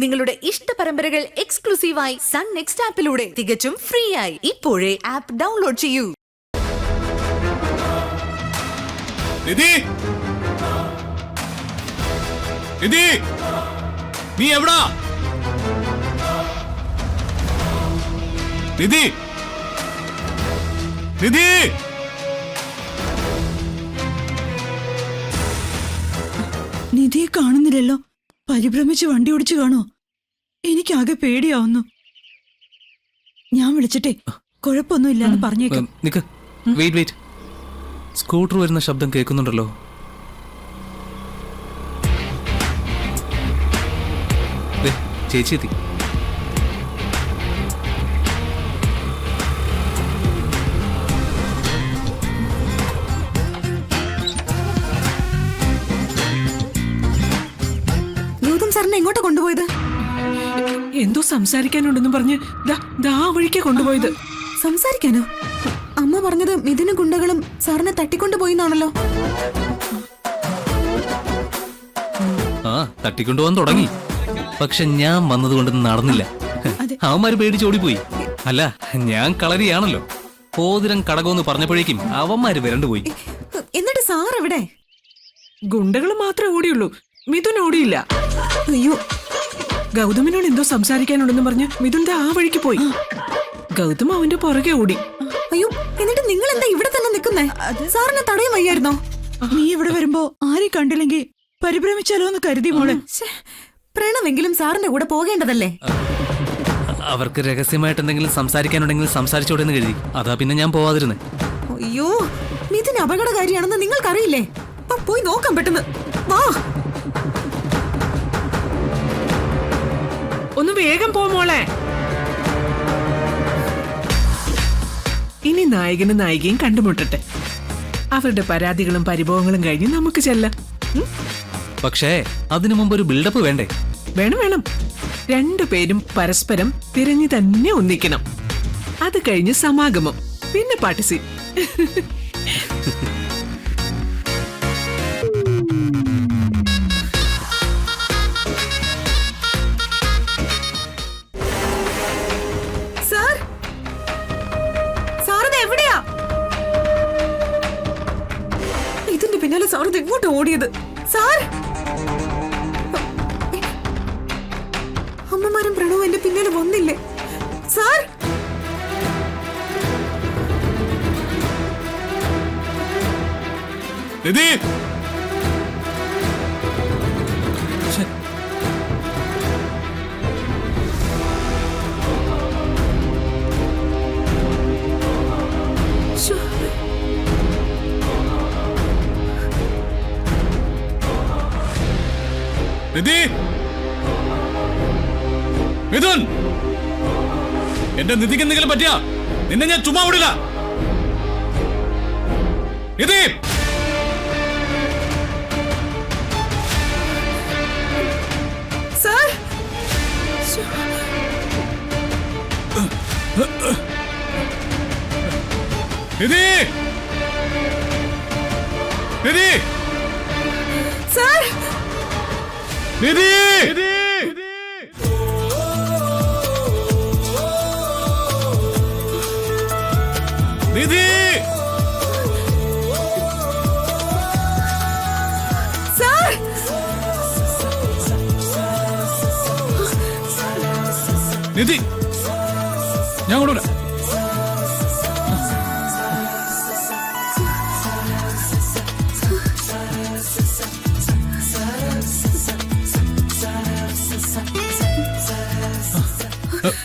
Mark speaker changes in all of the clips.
Speaker 1: നിങ്ങളുടെ ഇഷ്ട പരമ്പരകൾ എക്സ്ക്ലൂസീവായി സൺ നെക്സ്റ്റ് ആപ്പിലൂടെ തികച്ചും ഫ്രീ ആയി ഇപ്പോഴേ ആപ്പ് ഡൗൺലോഡ് ചെയ്യൂ.
Speaker 2: നിധി, നിധി, നീ എവിടാ? നിധി, നിധി,
Speaker 3: നിധിയെ കാണുന്നില്ലല്ലോ. പരിഭ്രമിച്ച് വണ്ടി ഓടിച്ചു കാണോ? എനിക്കാകെ പേടിയാവുന്നു. ഞാൻ വിളിച്ചിട്ടെ കുഴപ്പമൊന്നും ഇല്ലാന്ന് പറഞ്ഞേക്കാം.
Speaker 4: നിക്ക്, വെയിറ്റ്. സ്കൂട്ടർ വരുന്ന ശബ്ദം കേൾക്കുന്നുണ്ടല്ലോ. ചേച്ചി എത്തി.
Speaker 3: സാറിനെ എങ്ങോട്ടാ കൊണ്ടുപോയത്?
Speaker 5: എന്തോ സംസാരിക്കാനുണ്ടെന്ന് പറഞ്ഞ് ആ വഴിക്കാ കൊണ്ടുപോയത്.
Speaker 3: സംസാരിക്കാനോ? അമ്മ പറഞ്ഞത് മിഥുനും ഗുണ്ടകളും സാറിനെ തട്ടിക്കൊണ്ടുപോയിന്നാണല്ലോ.
Speaker 4: ആ, തട്ടിക്കൊണ്ടുപോകാൻ തുടങ്ങി. പക്ഷെ ഞാൻ വന്നതുകൊണ്ട് നടന്നില്ല. അവന്മാര് പേടിച്ച് ഓടിപ്പോയി. അല്ല, ഞാൻ കളരിയാണല്ലോ. പോതിരം കടകമെന്ന് പറഞ്ഞപ്പോഴേക്കും അവന്മാര് വരണ്ടുപോയി.
Speaker 3: എന്നിട്ട് സാർ എവിടെ?
Speaker 5: ഗുണ്ടകൾ മാത്രമേ ഓടിയുള്ളൂ, മിഥുൻ ഓടിയില്ല.
Speaker 3: അയ്യോ,
Speaker 5: ഗൗതമിനോട് എന്തോ സംസാരിക്കാനുണ്ടെന്ന് പറഞ്ഞ് മിഥുന്റെ ആ വഴിക്ക് പോയി. ഗൗതം അവന്റെ പുറകെ ഓടി.
Speaker 3: അയ്യോ, എന്നിട്ട് നിങ്ങൾ എന്താ ഇവിടെ തന്നെ നിൽക്കുന്നേ? സാറിനെ തടയാൻ വയ്യായിരുന്നോ? നീ ഇവിടെ വരുമ്പോ ആരെയും കണ്ടില്ലെങ്കിൽ പരിഭ്രമിച്ചാലോ എന്ന് കരുതി മോളെ. പ്രണവെങ്കിലും സാറിന്റെ കൂടെ പോകേണ്ടതല്ലേ?
Speaker 4: അവർക്ക് രഹസ്യമായിട്ട് എന്തെങ്കിലും സംസാരിക്കാനുണ്ടെങ്കിൽ സംസാരിച്ചോടെ എന്ന് കരുതി. അതാ പിന്നെ ഞാൻ പോവാതിരുന്നേ.
Speaker 3: അയ്യോ, മിഥുൻ അപകടകാരിയാണെന്ന് നിങ്ങൾക്കറിയില്ലേ? പോയി നോക്കാൻ പെട്ടെന്ന് വാ.
Speaker 5: ഒന്ന് വേഗം പോ മോളെ. ഇനി നായകനും നായികയും കണ്ടുമുട്ടട്ടെ. അവരുടെ പരാതികളും പരിഭവങ്ങളും കഴിഞ്ഞ് നമുക്ക് ചെല്ലാം.
Speaker 4: പക്ഷേ അതിനു മുമ്പ് ഒരു ബിൽഡപ്പ് വേണ്ടേ?
Speaker 5: വേണം. രണ്ടുപേരും പരസ്പരം തിരഞ്ഞു തന്നെ ഒന്നിക്കണം. അത് കഴിഞ്ഞ് സമാഗമം, പിന്നെ പാർട്ടിസി.
Speaker 3: പിന്നാലെ സാർ എങ്ങോട്ട് ഓടിയത്? സാർ, അമ്മമാരും പ്രണവും എന്റെ പിന്നാലെ വന്നില്ലേ? സാർ,
Speaker 2: നിധി, നിധി, മിഥുൻ, എന്റെ നിധിക്ക് എന്തെങ്കിലും പറ്റിയ നിന്നെ ഞാൻ ചുമ്മാ വിടില്ല. നിധി,
Speaker 3: സാർ,
Speaker 2: നിധി, നിധി,
Speaker 3: സാർ,
Speaker 2: നിധി, നിധി,
Speaker 3: സാർ,
Speaker 2: നിധി, ഞാൻ കൊണ്ടുവരാം.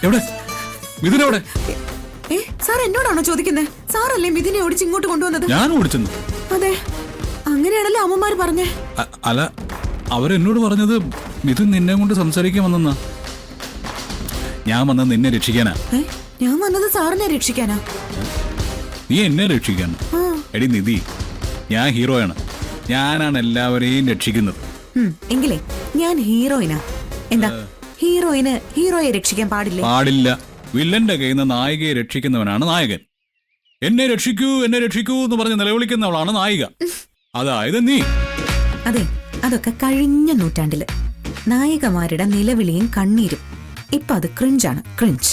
Speaker 2: എവിടെ മിഥുൻ? എവിടെ?
Speaker 3: സാർ എന്നോടാണോ ചോദിക്കുന്നത്? സാറല്ലേ മിഥുനെ ഓടിച്ച് ഇങ്ങോട്ട് കൊണ്ടുവന്നത്?
Speaker 2: ഞാൻ ഓടിച്ചെന്നു.
Speaker 3: അതെ, അങ്ങനെയാണല്ലോ അമ്മമാര് പറഞ്ഞേ.
Speaker 2: അല്ല, അവരെന്നോട് പറഞ്ഞത് മിഥുൻ നിന്നെ കൊണ്ട് സംസാരിക്കാൻ വന്നെന്നാ. ഞാൻ വന്നത് നിന്നെ രക്ഷിക്കാനാ.
Speaker 3: ഞാൻ വന്നത് സാറിനെ രക്ഷിക്കാനാ?
Speaker 2: നീ എന്നെ രക്ഷിക്കാണ്? എടി നിധി, ഞാൻ ഹീറോയാണ്. ഞാനാണ് എല്ലാവരെയും രക്ഷിക്കുന്നത്.
Speaker 3: എങ്കിലേ ഞാൻ ഹീറോയിനാ. എന്താ, ഹീറോയിന് ഹീറോയെ രക്ഷിക്കാൻ പാടില്ല.
Speaker 2: വില്ലന്റെ കയ്യിൽ നിന്ന് നായികയെ രക്ഷിക്കുന്നവനാണ് നായകൻ. എന്നെ രക്ഷിക്കൂ എന്ന് പറഞ്ഞ് നിലവിളിക്കുന്നവളാണ് നായിക. അതായത് നീ.
Speaker 3: അതെ, അതൊക്കെ കഴിഞ്ഞ നൂറ്റാണ്ടില്. നായികമാരുടെ നിലവിളിയും കണ്ണീരും ഇപ്പൊ അത് ക്രിഞ്ചാണ്, ക്രിഞ്ച്.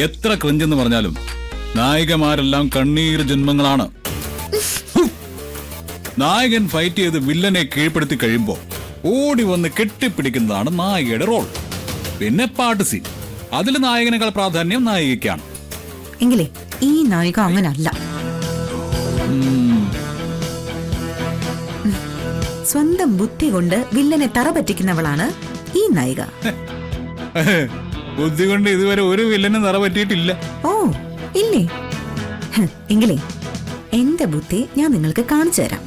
Speaker 2: എത്ര ക്രിഞ്ചെന്ന് പറഞ്ഞാലും നായികമാരെല്ലാം കണ്ണീർ ജന്മങ്ങളാണ്. നായകൻ ഫൈറ്റ് ചെയ്ത് വില്ലനെ കീഴ്പ്പെടുത്തി കഴിയുമ്പോ ഓടി വന്ന് കെട്ടിപ്പിടിക്കുന്നതാണ് നായികയുടെ റോൾ. പിന്നെ പാട്ട് സീൻ, അതിൽ നായകനേക്കാൾ പ്രാധാന്യം നായികയ്ക്കാണ്.
Speaker 3: എങ്കിലേ ഈ നായിക അങ്ങനല്ല. സ്വന്തം ബുദ്ധി കൊണ്ട് വില്ലനെ തറ പറ്റിക്കുന്നവളാണ് ഈ നായിക.
Speaker 2: ബുദ്ധി കൊണ്ട് ഇതുവരെ ഒരു വില്ലനും നിറ പറ്റിയിട്ടില്ല.
Speaker 3: ഓ ഇല്ലേ? എങ്കിലേ എന്റെ ബുദ്ധി ഞാൻ നിങ്ങൾക്ക് കാണിച്ചു തരാം.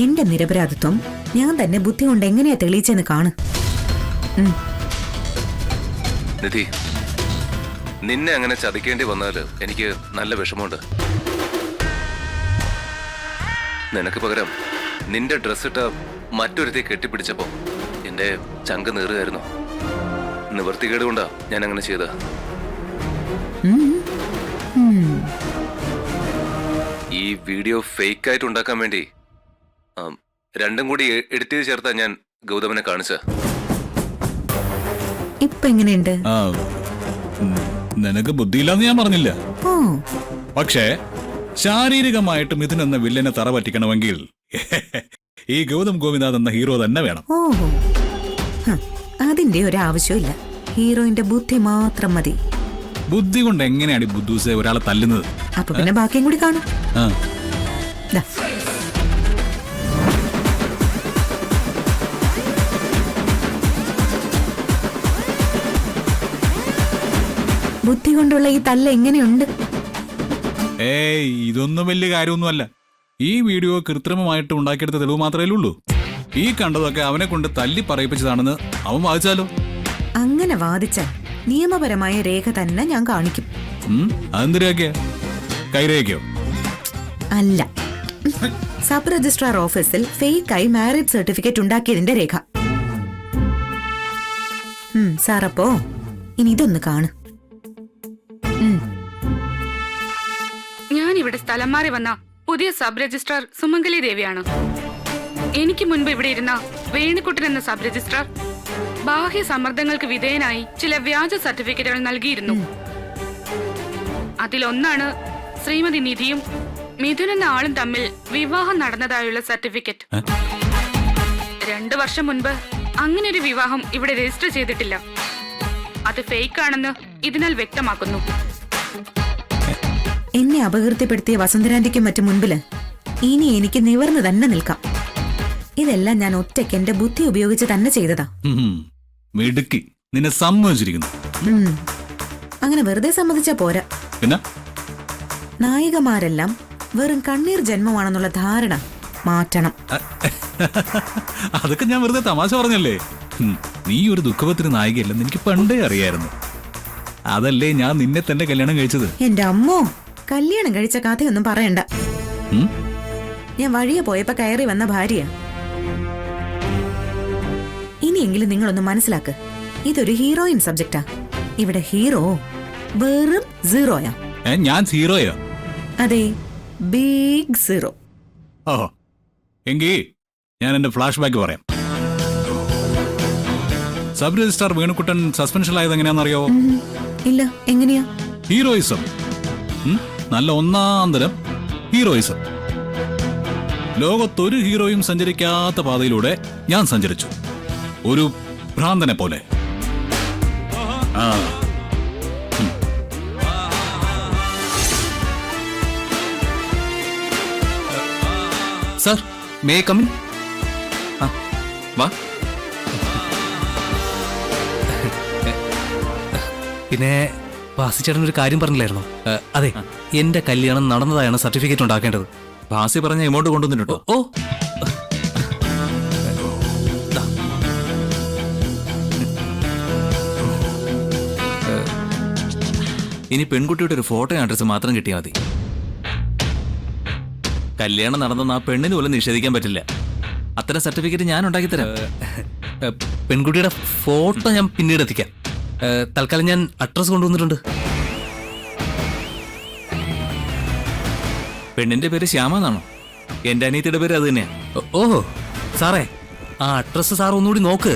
Speaker 3: എന്റെ നിരപരാധിത്വം ഞാൻ തന്നെ ബുദ്ധി കൊണ്ട് എങ്ങനെയാ തെളിയിച്ചെന്ന് കാണ്.
Speaker 6: നിധി, നിന്നെ അങ്ങനെ ചതിക്കേണ്ടി വന്നാല് എനിക്ക് നല്ല വിഷമമുണ്ട്. നിനക്ക് പകരം നിന്റെ ഡ്രസ്സിട്ട മറ്റൊരുത്തെ കെട്ടിപ്പിടിച്ചപ്പോ എന്റെ ചങ്ക് നീറുകയായിരുന്നു. നിവർത്തികേട് കൊണ്ടാ ഞാൻ അങ്ങനെ ചെയ്ത. ഈ വീഡിയോ ഫേക്ക് ആയിട്ട് ഉണ്ടാക്കാൻ വേണ്ടി രണ്ടും കൂടി എഡിറ്റ് ചെയ്ത് ചേർത്താ ഞാൻ ഗൗതമനെ കാണിച്ച.
Speaker 3: ഇപ്പൊ എങ്ങനെയുണ്ട്?
Speaker 2: നിനക്ക് ബുദ്ധിയില്ലാന്ന് ഞാൻ പറഞ്ഞില്ല.
Speaker 3: ഓ
Speaker 2: പക്ഷേ ശാരീരികമായിട്ട് മിഥുൻ എന്ന വില്ലനെ തറ പറ്റിക്കണമെങ്കിൽ ഈ ഗൗതം ഗോപിനാഥ് എന്ന ഹീറോ തന്നെ വേണം.
Speaker 3: ഓഹോ, അതിന്റെ ഒരു ആവശ്യമില്ല. ഹീറോയിന്റെ ബുദ്ധി മാത്രം മതി.
Speaker 2: ബുദ്ധി കൊണ്ട് എങ്ങനെയാണ് ബുദ്ധൂസെ ഒരാളെ തല്ലുന്നത്?
Speaker 3: അപ്പൊ പിന്നെ ബാക്കിയും കൂടി കാണും. ദാ. ബുദ്ധി കൊണ്ടുള്ള ഈ തല്ല് എങ്ങനെയുണ്ട്?
Speaker 2: ഏയ്, ഇതൊന്നും വലിയ കാര്യമൊന്നുമല്ല. ഈ വീഡിയോ കൃത്രിമമായിട്ട് ഉണ്ടാക്കിയെടുത്ത തെളിവ് മാത്രമേ ഉള്ളൂ. ഈ കണ്ടതൊക്കെ അവനെ കൊണ്ട് തല്ലി പറയിപ്പിച്ചതാണെന്ന് അവൻ വാദിച്ചാലോ?
Speaker 3: അങ്ങനെ വാദിച്ചാൽ നിയമപരമായ രേഖ തന്നെ ഞാൻ കാണിക്കും.
Speaker 2: അതെന്ത് രേഖയാ? കൈരേഖയോ?
Speaker 3: അല്ല, സബ് രജിസ്ട്രാർ ഓഫീസിൽ ഫേക്കായി മാരേജ് സർട്ടിഫിക്കറ്റ് ഉണ്ടാക്കിയതിന്റെ രേഖ. സാറപ്പോ ഇനി ഇതൊന്ന് കാണു.
Speaker 7: ഞാൻ ഇവിടെ സ്ഥലം മാറി വന്ന പുതിയ സബ് രജിസ്ട്രാർ സുമംഗലി ദേവിയാണ്. എനിക്ക് മുൻപ് ഇവിടെ ഇരുന്ന വേണുക്കുട്ടൻ എന്ന സബ് രജിസ്ട്രാർ ബാഹ്യ സമ്മർദ്ദങ്ങൾക്ക് വിധേയനായി ചില വ്യാജ സർട്ടിഫിക്കറ്റുകൾ നൽകിയിരുന്നു. അതിലൊന്നാണ് ശ്രീമതി നിധിയും മിഥുൻ എന്ന ആളും തമ്മിൽ വിവാഹം നടന്നതായുള്ള സർട്ടിഫിക്കറ്റ്. 2 വർഷം മുൻപ് അങ്ങനെ ഒരു വിവാഹം ഇവിടെ രജിസ്റ്റർ ചെയ്തിട്ടില്ല. അത് ഫേക്ക് ആണെന്ന് ഇതിനാൽ വ്യക്തമാക്കുന്നു.
Speaker 3: എന്നെ അപകീർത്തിപ്പെടുത്തിയ വസുന്ധരാന്റിക്കും മറ്റു മുൻപില് ഇനി എനിക്ക് നിവർന്ന് തന്നെ നിൽക്കാം. ഇതെല്ലാം ഞാൻ ഒറ്റയ്ക്ക് എന്റെ ബുദ്ധി ഉപയോഗിച്ച് തന്നെ ചെയ്തതാ.
Speaker 2: മിടുക്കി, നിന്നെ സമ്മതിച്ചിരിക്കുന്നു.
Speaker 3: അങ്ങനെ വെറുതെ സമ്മതിച്ചാ പോരാ.
Speaker 2: പിന്നെ
Speaker 3: നായികമാരെല്ലാം വെറും കണ്ണീർ ജന്മമാണെന്നുള്ള ധാരണ മാറ്റണം.
Speaker 2: അതൊക്കെ ഞാൻ വെറുതെ തമാശ പറഞ്ഞല്ലേ. നീ ഒരു ദുഃഖപത്തിന് നായികയല്ലെന്ന് എനിക്ക് പണ്ടേ അറിയായിരുന്നു. അതല്ലേ ഞാൻ നിന്നെ തന്നെ കല്യാണം കഴിച്ചത്.
Speaker 3: എന്റെ അമ്മോ, കല്യാണം കഴിച്ച കഥയൊന്നും പറയണ്ട. ഞാൻ വഴിയെ പോയപ്പോ കയറി വന്ന ഭാര്യ. ഇനിയെങ്കിലും നിങ്ങളൊന്ന് മനസ്സിലാക്ക്, ഇതൊരു ഹീറോയിൻ സബ്ജക്റ്റാ. ഇവിടെ ഹീറോ വെറും സീറോയാ.
Speaker 2: ഞാൻ സീറോയാ?
Speaker 3: അതെ, ബിഗ് സീറോ.
Speaker 2: ഓഹോ, എങ്കിൽ ഞാൻ എന്റെ ഫ്ലാഷ് ബാക്ക് പറയാം. സബ് രജിസ്ട്രാർ വേണുക്കുട്ടൻ സസ്പെൻഷനിലായത് എങ്ങനെയാണെന്നറിയാവോ?
Speaker 3: ഇല്ല, എങ്ങനെയാ?
Speaker 2: ഹീറോയിസം, നല്ല ഒന്നാം തരം ഹീറോയിസം. ലോകത്തൊരു ഹീറോയും സഞ്ചരിക്കാത്ത പാതയിലൂടെ ഞാൻ സഞ്ചരിച്ചു, ഒരു ഭ്രാന്തനെ പോലെ.
Speaker 4: Sir, may come in? വാ. പിന്നെ ഭാസിച്ചേട്ടൻ ഒരു കാര്യം പറഞ്ഞില്ലായിരുന്നോ? അതെ, എന്റെ കല്യാണം നടന്നതായാണ് സർട്ടിഫിക്കറ്റ് ഉണ്ടാക്കേണ്ടത്.
Speaker 2: ഭാസി പറഞ്ഞ ഇമോട്ട് കൊണ്ടുവന്നിട്ടോ?
Speaker 4: ഓ,
Speaker 8: ഇനി പെൺകുട്ടിയുടെ ഒരു ഫോട്ടോ അഡ്രസ് മാത്രം കിട്ടിയാൽ മതി. കല്യാണം നടന്നെന്ന് ആ പെണ്ണിന് പോലും നിഷേധിക്കാൻ പറ്റില്ല. അത്തരം സർട്ടിഫിക്കറ്റ് ഞാൻ ഉണ്ടാക്കിത്തരാം.
Speaker 4: പെൺകുട്ടിയുടെ ഫോട്ടോ ഞാൻ പിന്നീട് എത്തിക്കാം. തൽക്കാലം ഞാൻ അഡ്രസ് കൊണ്ടുവന്നിട്ടുണ്ട്.
Speaker 8: പെണ്ണിന്റെ പേര് ശ്യാമ എന്നാണോ? എന്റെ അനിയത്തിയുടെ പേര് അത് തന്നെയാ.
Speaker 4: ഓഹോ സാറേ, ആ അഡ്രസ്സ് സാർ ഒന്നുകൂടി നോക്ക്.